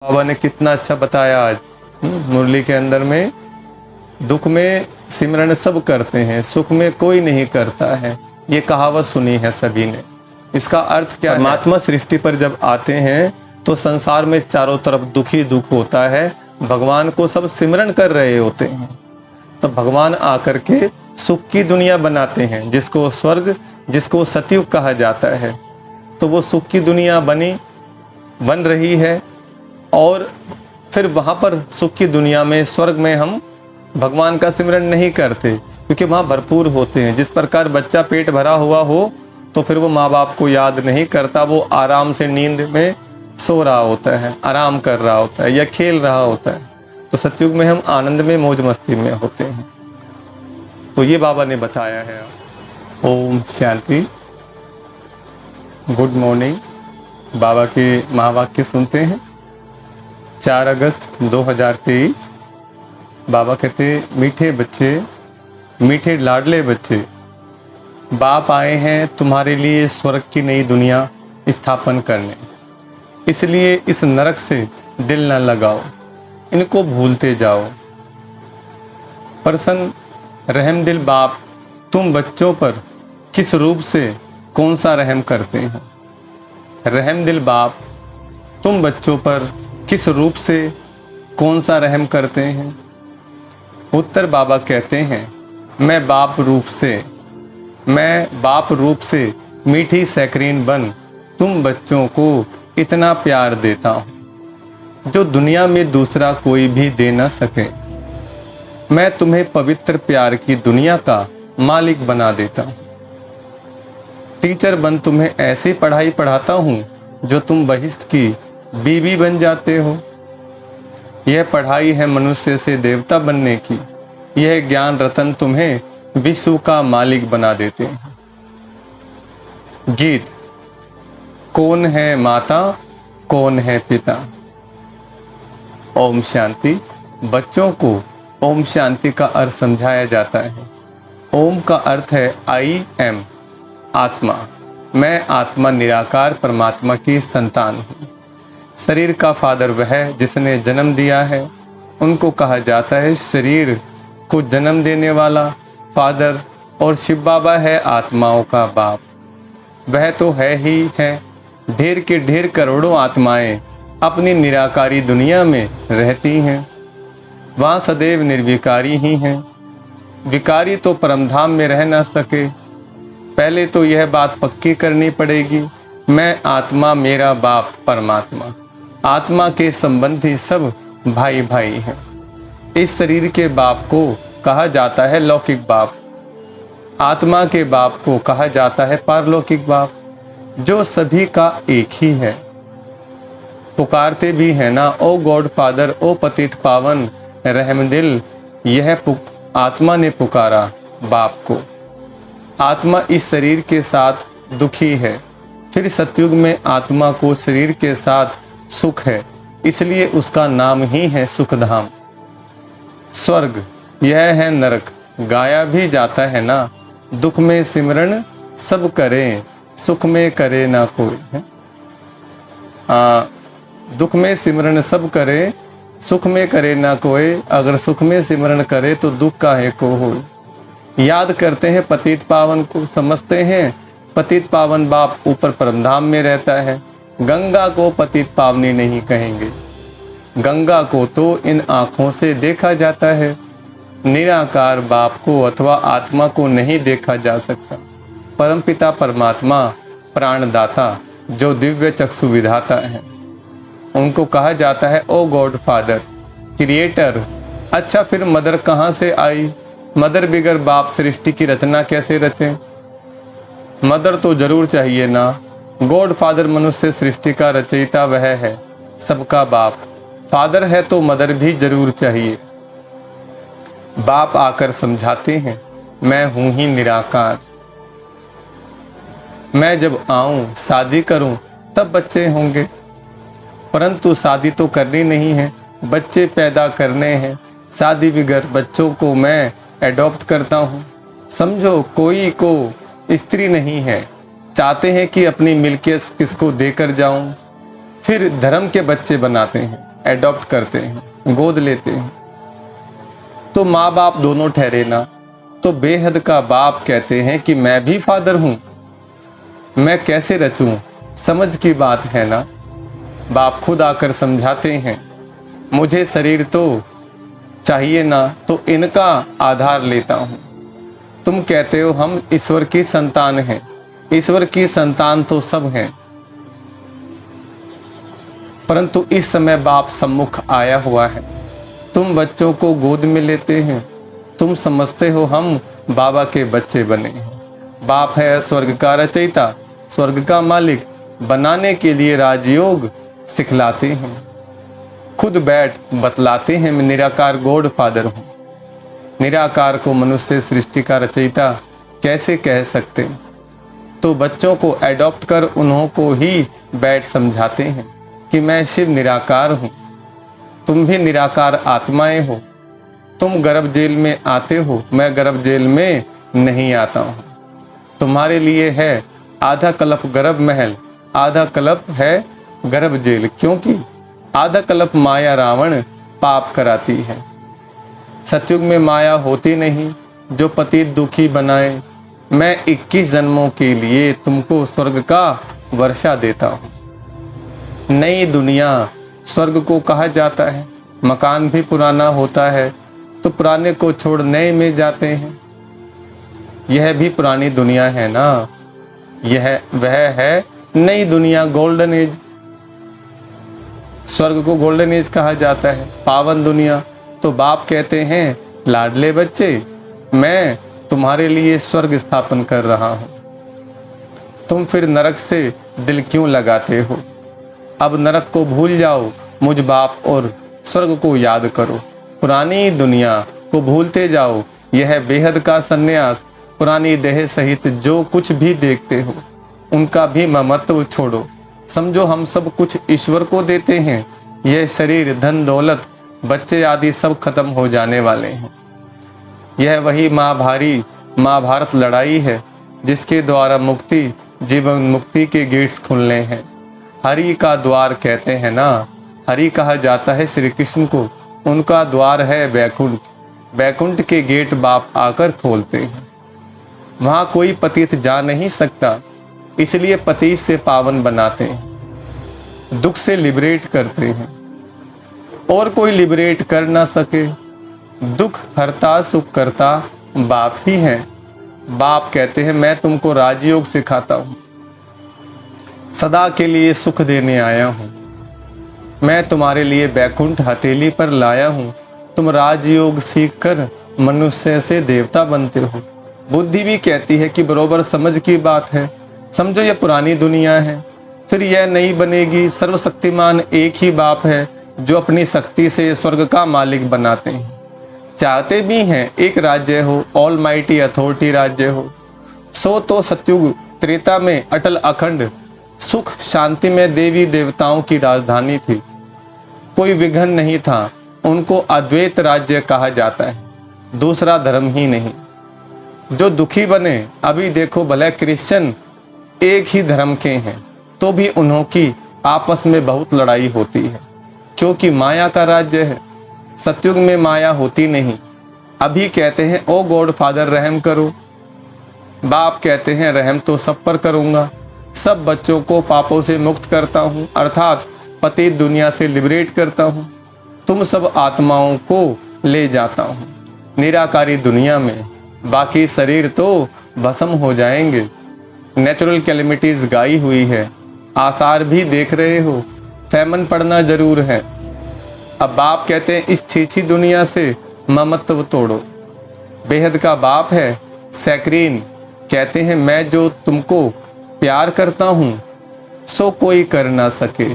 बाबा ने कितना अच्छा बताया आज मुरली के अंदर में। दुख में सिमरन सब करते हैं, सुख में कोई नहीं करता है। ये कहावत सुनी है सभी ने। इसका अर्थ क्या है? परमात्मा सृष्टि पर जब आते हैं तो संसार में चारों तरफ दुख ही दुख होता है। भगवान को सब सिमरन कर रहे होते हैं, तो भगवान आकर के सुख की दुनिया बनाते हैं, जिसको स्वर्ग, जिसको सतयुग कहा जाता है। तो वो सुख की दुनिया बन रही है, और फिर वहाँ पर सुख की दुनिया में, स्वर्ग में हम भगवान का सिमरन नहीं करते, क्योंकि वहाँ भरपूर होते हैं। जिस प्रकार बच्चा पेट भरा हुआ हो तो फिर वो माँ बाप को याद नहीं करता, वो आराम से नींद में सो रहा होता है, आराम कर रहा होता है या खेल रहा होता है। तो सतयुग में हम आनंद में, मौज मस्ती में होते हैं। तो ये बाबा ने बताया है। ओम शांति। Good morning. बाबा के महावाक्य सुनते हैं। 4 अगस्त 2023। बाबा कहते, मीठे बच्चे, मीठे लाडले बच्चे, बाप आए हैं तुम्हारे लिए स्वर्ग की नई दुनिया स्थापन करने। इसलिए इस नरक से दिल न लगाओ, इनको भूलते जाओ। प्रसन्न रहमदिल बाप तुम बच्चों पर किस रूप से कौन सा रहम करते हैं? रहमदिल बाप तुम बच्चों पर किस रूप से कौन सा रहम करते हैं? उत्तर बाबा कहते हैं, मैं बाप रूप से मीठी सैकरीन बन तुम बच्चों को इतना प्यार देता हूँ जो दुनिया में दूसरा कोई भी दे ना सके। मैं तुम्हें पवित्र प्यार की दुनिया का मालिक बना देता हूँ। टीचर बन तुम्हें ऐसी पढ़ाई पढ़ाता हूँ जो तुम बहिश्त की बीवी बन जाते हो। यह पढ़ाई है मनुष्य से देवता बनने की। यह ज्ञान रतन तुम्हें विश्व का मालिक बना देते हैं। गीत। कौन है माता, कौन है पिता? ओम शांति। बच्चों को ओम शांति का अर्थ समझाया जाता है। ओम का अर्थ है आई एम, आत्मा। मैं आत्मा निराकार परमात्मा की संतान हूँ। शरीर का फादर वह है जिसने जन्म दिया है। उनको कहा जाता है शरीर को जन्म देने वाला फादर, और शिव बाबा है आत्माओं का बाप। वह तो है ही है। ढेर के ढेर करोड़ों आत्माएं अपनी निराकारी दुनिया में रहती हैं। वहाँ सदैव निर्विकारी ही हैं। विकारी तो परमधाम में रह ना सके। पहले तो यह बात पक्की करनी पड़ेगी, मैं आत्मा, मेरा बाप परमात्मा। आत्मा के संबंधी सब भाई भाई हैं। इस शरीर के बाप को कहा जाता है लौकिक बाप। आत्मा के बाप को कहा जाता है पारलौकिक बाप, जो सभी का एक ही है। पुकारते भी है ना, ओ गॉड फादर, ओ पतित पावन रहमदिल। यह आत्मा ने पुकारा बाप को। आत्मा इस शरीर के साथ दुखी है। फिर सतयुग में आत्मा को शरीर के साथ सुख है, इसलिए उसका नाम ही है सुखधाम। स्वर्ग यह है नरक, गाया भी जाता है ना। दुख में सिमरन सब करें, सुख में करे ना कोई है। दुख में सिमरन सब करे, सुख में करे ना कोई। अगर सुख में सिमरन करे तो दुख काहे को हो। याद करते हैं पतित पावन को, समझते हैं पतित पावन बाप ऊपर परमधाम में रहता है। गंगा को पतित पावनी नहीं कहेंगे। गंगा को तो इन आँखों से देखा जाता है। निराकार बाप को अथवा आत्मा को नहीं देखा जा सकता। परमपिता परमात्मा प्राणदाता, जो दिव्य चक्षु विधाता है, उनको कहा जाता है ओ गॉड फादर, क्रिएटर। अच्छा, फिर मदर कहाँ से आई? मदर बिगर बाप सृष्टि की रचना कैसे रचे? मदर तो जरूर चाहिए ना। गॉड फादर मनुष्य सृष्टि का रचयिता वह है, सबका बाप। फादर है तो मदर भी जरूर चाहिए। बाप आकर समझाते हैं, मैं हूं ही निराकार। मैं जब आऊं, शादी करूं, तब बच्चे होंगे। परंतु शादी तो करनी नहीं है, बच्चे पैदा करने हैं। शादी बिगर बच्चों को मैं एडॉप्ट करता हूं। समझो, कोई को स्त्री नहीं है। चाहते हैं कि अपनी मिल्कियत किसको देकर जाऊं। फिर धर्म के बच्चे बनाते हैं। एडॉप्ट करते हैं, गोद लेते हैं। तो माँ बाप दोनों ठहरे ना, तो बेहद का बाप कहते हैं कि मैं भी फादर हूँ, मैं कैसे रचूं, समझ की बात है ना। बाप खुद आकर समझाते हैं, मुझे शरीर तो चाहिए ना, तो इनका आधार लेता हूँ। तुम कहते हो हम ईश्वर की संतान हैं, ईश्वर की संतान तो सब हैं, परंतु इस समय बाप सम्मुख आया हुआ है। तुम बच्चों को गोद में लेते हैं, तुम समझते हो हम बाबा के बच्चे बने हैं। बाप है स्वर्ग का रचयिता, स्वर्ग का मालिक, बनाने के लिए राजयोग सिखलाते हैं। खुद बैठ बतलाते हैं मैं निराकार गॉड फादर हूँ। निराकार को मनुष्य सृष्टि का रचयिता कैसे कह सकते हैं? तो बच्चों को एडॉप्ट कर उन्हों को ही बैठ समझाते हैं कि मैं शिव निराकार हूँ, तुम भी निराकार आत्माएं हो। तुम गर्भ जेल में आते हो, मैं गर्भ जेल में नहीं आता हूँ। तुम्हारे लिए है आधा कल्प गर्भ महल, आधा कल्प है गर्भ जेल, क्योंकि आधा कल्प माया रावण पाप कराती है। सतयुग में माया होती नहीं जो पति दुखी बनाए। मैं 21 जन्मों के लिए तुमको स्वर्ग का वर्षा देता हूँ। नई दुनिया स्वर्ग को कहा जाता है। मकान भी पुराना होता है तो पुराने को छोड़ नए में जाते हैं। यह भी पुरानी दुनिया है ना, यह वह है नई दुनिया, गोल्डन एज। स्वर्ग को गोल्डन एज कहा जाता है, पावन दुनिया। तो बाप कहते हैं लाडले बच्चे, मैं तुम्हारे लिए स्वर्ग स्थापन कर रहा हूं। तुम फिर नरक से दिल क्यों लगाते हो? अब नरक को भूल जाओ, मुझ बाप और स्वर्ग को याद करो। पुरानी दुनिया को भूलते जाओ, यह बेहद का सन्यास। पुरानी देह सहित जो कुछ भी देखते हो उनका भी ममत्व छोड़ो। समझो हम सब कुछ ईश्वर को देते हैं। यह शरीर, धन दौलत, बच्चे आदि सब खत्म हो जाने वाले हैं। यह वही महाभारत लड़ाई है जिसके द्वारा मुक्ति, जीवन मुक्ति के गेट्स खुलने हैं। हरि का द्वार कहते हैं ना, हरि कहा जाता है श्री कृष्ण को, उनका द्वार है वैकुंठ। वैकुंठ के गेट बाप आकर खोलते हैं। वहां कोई पतित जा नहीं सकता, इसलिए पतित से पावन बनाते हैं, दुख से लिबरेट करते हैं। और कोई लिबरेट कर ना सके। दुख हरता सुख करता बाप ही है। बाप कहते हैं मैं तुमको राजयोग सिखाता हूं, सदा के लिए सुख देने आया हूं। मैं तुम्हारे लिए बैकुंठ हथेली पर लाया हूं। तुम राजयोग सीखकर मनुष्य से देवता बनते हो। बुद्धि भी कहती है कि बरोबर समझ की बात है। समझो यह पुरानी दुनिया है, फिर यह नई बनेगी। सर्वशक्तिमान एक ही बाप है जो अपनी शक्ति से स्वर्ग का मालिक बनाते हैं। चाहते भी हैं एक राज्य हो, ऑल माइटी अथॉरिटी राज्य हो। सो तो सतयुग त्रेता में अटल अखंड सुख शांति में देवी देवताओं की राजधानी थी। कोई विघ्न नहीं था, उनको अद्वैत राज्य कहा जाता है, दूसरा धर्म ही नहीं। जो दुखी बने, अभी देखो भले क्रिश्चियन एक ही धर्म के हैं तो भी उन्हों की आपस में बहुत लड़ाई होती है, क्योंकि माया का राज्य है। सतयुग में माया होती नहीं। अभी कहते हैं ओ गॉड फादर रहम करो। बाप कहते हैं रहम तो सब पर करूंगा। सब बच्चों को पापों से मुक्त करता हूं, अर्थात पतित दुनिया से लिबरेट करता हूं। तुम सब आत्माओं को ले जाता हूं निराकारी दुनिया में। बाकी शरीर तो भस्म हो जाएंगे। नेचुरल कैलेमिटीज गाई हुई है, आसार भी देख रहे हो। फैमन पड़ना जरूर है। अब बाप कहते हैं इस छीछी दुनिया से ममत्व तोड़ो। बेहद का बाप है सैक्रीन, कहते हैं मैं जो तुमको प्यार करता हूं सो कोई कर ना सके।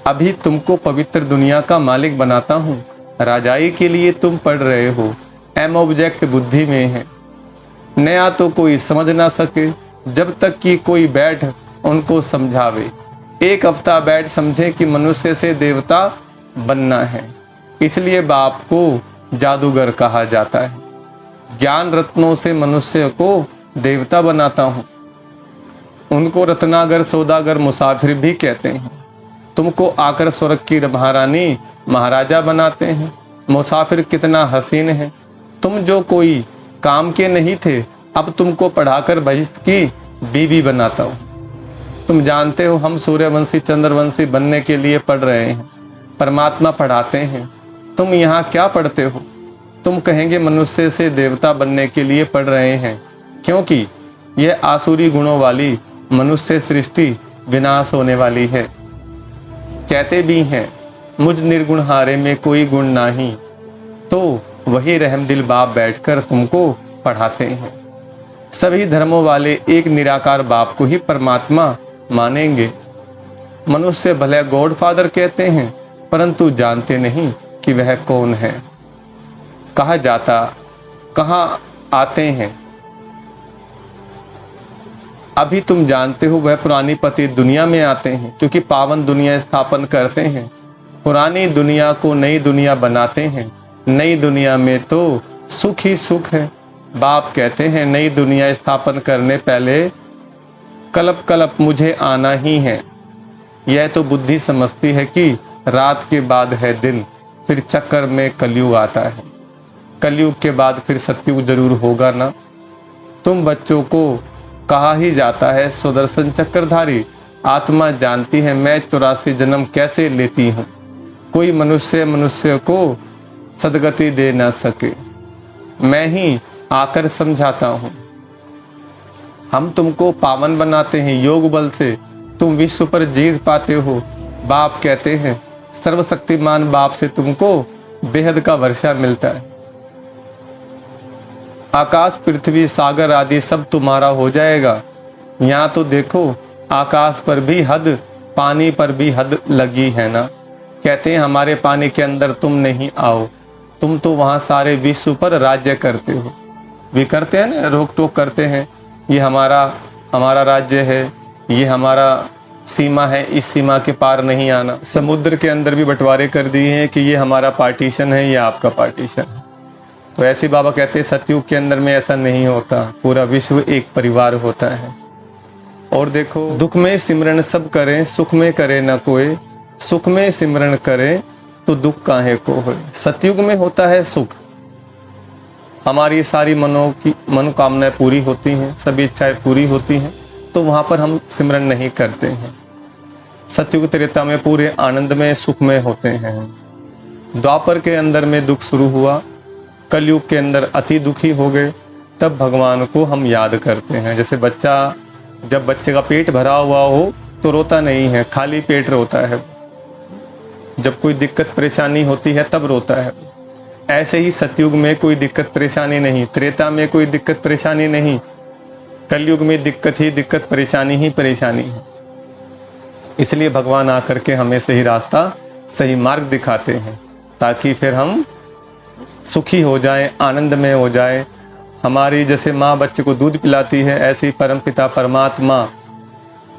अभी तुमको पवित्र दुनिया का मालिक बनाता हूं। राजाई के लिए तुम पढ़ रहे हो, एम ऑब्जेक्ट बुद्धि में है। नया तो कोई समझ ना सके जब तक कि कोई बैठ उनको समझावे। एक हफ्ता बैठ समझे कि मनुष्य से देवता बनना है, इसलिए बाप को जादूगर कहा जाता है। ज्ञान रत्नों से मनुष्य को देवता बनाता हूँ। उनको रत्नागर, सौदागर, मुसाफिर भी कहते हैं। तुमको आकर स्वर्ग की महारानी महाराजा बनाते हैं। मुसाफिर कितना हसीन है, तुम जो कोई काम के नहीं थे, अब तुमको पढ़ाकर बहिश्त की बीवी बनाता हूँ। तुम जानते हो हम सूर्यवंशी चंद्रवंशी बनने के लिए पढ़ रहे हैं, परमात्मा पढ़ाते हैं। तुम यहाँ क्या पढ़ते हो? तुम कहेंगे मनुष्य से देवता बनने के लिए पढ़ रहे हैं, क्योंकि यह आसुरी गुणों वाली मनुष्य सृष्टि विनाश होने वाली है। कहते भी हैं मुझ निर्गुण हारे में कोई गुण नहीं, तो वही रहमदिल बाप बैठकर तुमको पढ़ाते हैं। सभी धर्मों वाले एक निराकार बाप को ही परमात्मा मानेंगे। मनुष्य भले गॉड फादर कहते हैं, परंतु जानते नहीं कि वह कौन है, कहाँ जाता, कहाँ आते हैं। अभी तुम जानते हो वह पुरानी पति दुनिया में आते हैं, क्योंकि पावन दुनिया स्थापन करते हैं। पुरानी दुनिया को नई दुनिया बनाते हैं। नई दुनिया में तो सुख ही सुख है। बाप कहते हैं नई दुनिया स्थापन करने पहले कल्प कल्प मुझे आना ही है। यह तो बुद्धि समझती है कि रात के बाद है दिन, फिर चक्कर में कलयुग आता है। कलयुग के बाद फिर सतयुग जरूर होगा ना। तुम बच्चों को कहा ही जाता है सुदर्शन चक्रधारी। आत्मा जानती है मैं 84 जन्म कैसे लेती हूँ। कोई मनुष्य को सदगति दे ना सके, मैं ही आकर समझाता हूँ। हम तुमको पावन बनाते हैं योग बल से, तुम विश्व पर जीत पाते हो। बाप कहते हैं सर्वशक्तिमान बाप से तुमको बेहद का वर्षा मिलता है। आकाश पृथ्वी सागर आदि सब तुम्हारा हो जाएगा। यहाँ तो देखो आकाश पर भी हद, पानी पर भी हद लगी है ना। कहते हैं हमारे पानी के अंदर तुम नहीं आओ, तुम तो वहाँ सारे विश्व पर राज्य करते हो। भी करते हैं ना, रोक टोक करते हैं, ये हमारा राज्य है, ये हमारा सीमा है, इस सीमा के पार नहीं आना। समुद्र के अंदर भी बंटवारे कर दिए हैं कि ये हमारा पार्टीशन है, ये आपका पार्टीशन है। तो ऐसे बाबा कहते हैं सतयुग के अंदर में ऐसा नहीं होता, पूरा विश्व एक परिवार होता है। और देखो दुख में सिमरन सब करें, सुख में करे न कोई। सुख में सिमरन करें तो दुख काहे को होए। सतयुग में होता है सुख, हमारी सारी मनोकामनाएं पूरी होती हैं, सभी इच्छाएं पूरी होती हैं, तो वहाँ पर हम सिमरन नहीं करते हैं। सतयुग त्रेता में पूरे आनंद में सुख में होते हैं। द्वापर के अंदर में दुख शुरू हुआ, कलयुग के अंदर अति दुखी हो गए, तब भगवान को हम याद करते हैं। जैसे जब बच्चे का पेट भरा हुआ हो तो रोता नहीं है, खाली पेट रोता है। जब कोई दिक्कत परेशानी होती है तब रोता है। ऐसे ही सतयुग में कोई दिक्कत परेशानी नहीं, त्रेता में कोई दिक्कत परेशानी नहीं, कलयुग में दिक्कत ही दिक्कत, परेशानी ही परेशानी है। इसलिए भगवान आकर के हमें सही रास्ता, सही मार्ग दिखाते हैं, ताकि फिर हम सुखी हो जाएं, आनंद में हो जाएं। हमारी जैसे माँ बच्चे को दूध पिलाती है, ऐसे ही परमपिता परमात्मा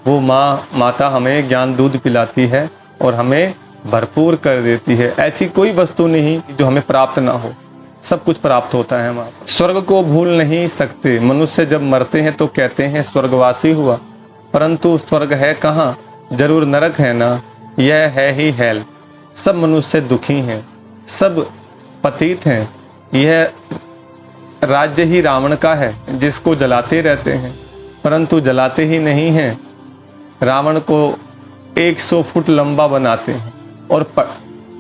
वो माता हमें ज्ञान दूध पिलाती है और हमें भरपूर कर देती है। ऐसी कोई वस्तु नहीं जो हमें प्राप्त ना हो, सब कुछ प्राप्त होता है हमारा। स्वर्ग को भूल नहीं सकते। मनुष्य जब मरते हैं तो कहते हैं स्वर्गवासी हुआ, परंतु स्वर्ग है कहाँ, जरूर नरक है ना। यह है ही हेल। सब मनुष्य दुखी हैं, सब पतित हैं। यह राज्य ही रावण का है, जिसको जलाते रहते हैं, परंतु जलाते ही नहीं हैं। रावण को 100 फुट लंबा बनाते हैं और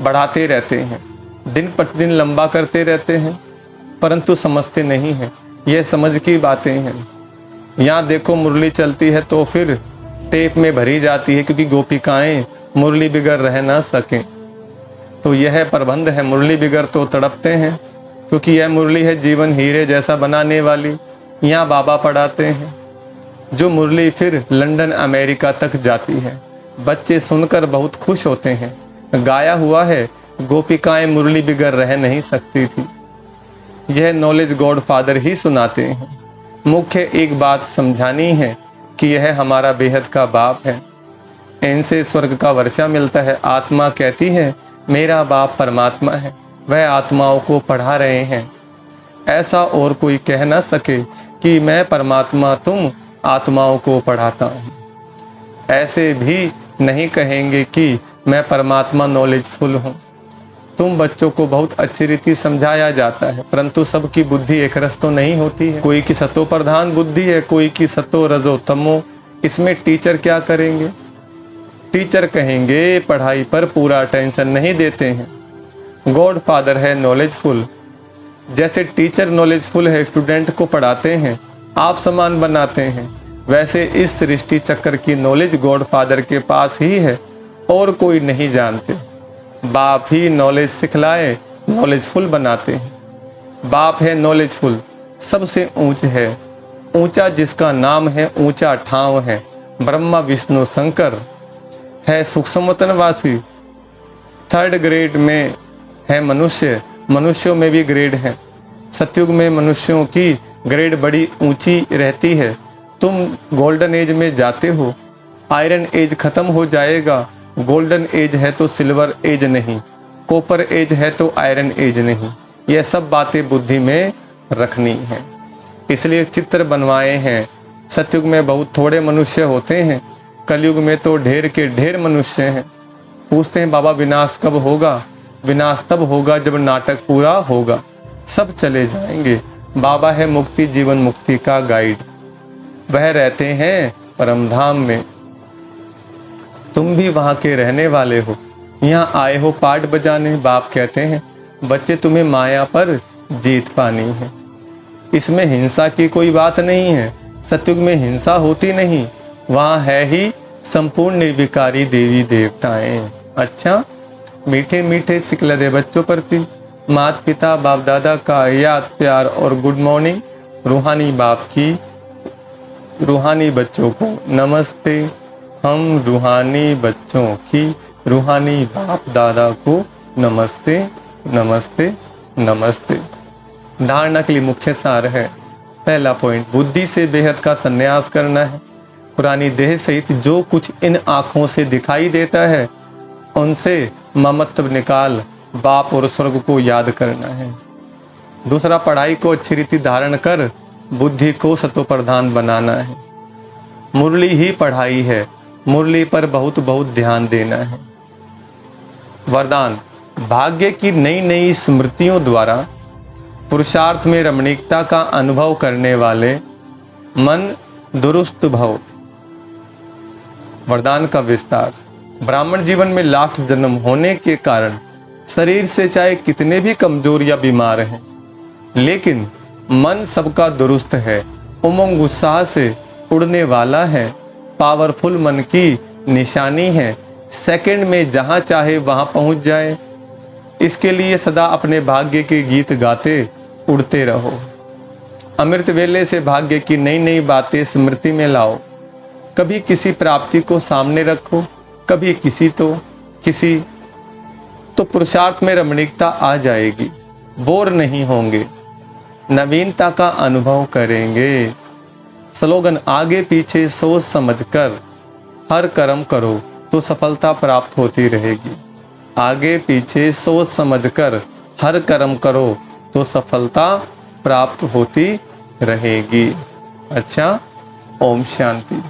बढ़ाते रहते हैं, दिन प्रतिदिन लंबा करते रहते हैं, परंतु समझते नहीं हैं। यह समझ की बातें हैं। यहाँ देखो मुरली चलती है तो फिर टेप में भरी जाती है, क्योंकि गोपिकाएं मुरली बिगर रह ना सकें। तो यह प्रबंध है, मुरली बिगर तो तड़पते हैं, क्योंकि यह मुरली है जीवन हीरे जैसा बनाने वाली। यहाँ बाबा पढ़ाते हैं, जो मुरली फिर लंदन अमेरिका तक जाती है। बच्चे सुनकर बहुत खुश होते हैं। गाया हुआ है गोपिकाएं मुरली बिगर रह नहीं सकती थी। यह नॉलेज गॉड फादर ही सुनाते हैं। मुख्य एक बात समझानी है कि यह हमारा बेहद का बाप है, इनसे स्वर्ग का वर्षा मिलता है। आत्मा कहती है मेरा बाप परमात्मा है, वह आत्माओं को पढ़ा रहे हैं। ऐसा और कोई कह ना सके कि मैं परमात्मा तुम आत्माओं को पढ़ाता हूँ। ऐसे भी नहीं कहेंगे कि मैं परमात्मा नॉलेजफुल हूँ। तुम बच्चों को बहुत अच्छी रीति समझाया जाता है, परंतु सबकी बुद्धि एक रस तो नहीं होती है। कोई की सतो प्रधान बुद्धि है, कोई की सतो रजो तमो। इसमें टीचर क्या करेंगे? टीचर कहेंगे पढ़ाई पर पूरा अटेंशन नहीं देते हैं। गॉड फादर है नॉलेजफुल। जैसे टीचर नॉलेजफुल है, स्टूडेंट को पढ़ाते हैं, आप समान बनाते हैं, वैसे इस सृष्टि चक्र की नॉलेज गॉड फादर के पास ही है और कोई नहीं जानते। बाप ही नॉलेज सिखलाए, नॉलेजफुल बनाते हैं। बाप है नॉलेजफुल, सबसे ऊंच है, ऊंचा जिसका नाम है, ऊंचा ठाव है। ब्रह्मा विष्णु शंकर है सूक्ष्मतनवासी। 3rd ग्रेड में है मनुष्य, मनुष्यों में भी ग्रेड है। सतयुग में मनुष्यों की ग्रेड बड़ी ऊंची रहती है। तुम गोल्डन एज में जाते हो, आयरन एज खत्म हो जाएगा। गोल्डन एज है तो सिल्वर एज नहीं, कॉपर एज है तो आयरन एज नहीं। यह सब बातें बुद्धि में रखनी है, इसलिए चित्र बनवाए हैं। सतयुग में बहुत थोड़े मनुष्य होते हैं, कलयुग में तो ढेर के ढेर मनुष्य हैं। पूछते हैं बाबा विनाश कब होगा? विनाश तब होगा जब नाटक पूरा होगा, सब चले जाएंगे। बाबा है मुक्ति जीवन मुक्ति का गाइड, वह रहते हैं परम धाम में। तुम भी वहाँ के रहने वाले हो, यहाँ आए हो पाठ बजाने। बाप कहते हैं बच्चे तुम्हें माया पर जीत पानी है। इसमें हिंसा की कोई बात नहीं है, सतयुग में हिंसा होती नहीं, वहाँ है ही संपूर्ण निर्विकारी देवी देवताएं। अच्छा, मीठे मीठे सिकलदे बच्चों प्रति माता पिता बाप दादा का याद प्यार और गुड मॉर्निंग। रूहानी बाप की रूहानी बच्चों को नमस्ते। हम रूहानी बच्चों की रूहानी बाप दादा को नमस्ते नमस्ते नमस्ते। धारणा के लिए मुख्य सार है। पहला पॉइंट, बुद्धि से बेहद का संन्यास करना है। पुरानी देह सहित जो कुछ इन आँखों से दिखाई देता है उनसे ममत्व निकाल बाप और स्वर्ग को याद करना है। दूसरा, पढ़ाई को अच्छी रीति धारण कर बुद्धि को सतो प्रधान बनाना है। मुरली ही पढ़ाई है, मुरली पर बहुत बहुत ध्यान देना है। वरदान, भाग्य की नई नई स्मृतियों द्वारा पुरुषार्थ में रमणीकता का अनुभव करने वाले मन दुरुस्त भव। वरदान का विस्तार, ब्राह्मण जीवन में लास्ट जन्म होने के कारण शरीर से चाहे कितने भी कमजोर या बीमार हैं, लेकिन मन सबका दुरुस्त है, उमंग उत्साह से उड़ने वाला है, पावरफुल मन की निशानी है, सेकंड में जहां चाहे वहां पहुंच जाए। इसके लिए सदा अपने भाग्य के गीत गाते उड़ते रहो। अमृत वेले से भाग्य की नई नई बातें स्मृति में लाओ। कभी किसी प्राप्ति को सामने रखो, कभी किसी तो पुरुषार्थ में रमणीकता आ जाएगी, बोर नहीं होंगे, नवीनता का अनुभव करेंगे। स्लोगन, आगे पीछे सोच समझकर हर कर्म करो तो सफलता प्राप्त होती रहेगी। आगे पीछे सोच समझकर हर कर्म करो तो सफलता प्राप्त होती रहेगी। अच्छा, ओम शांति।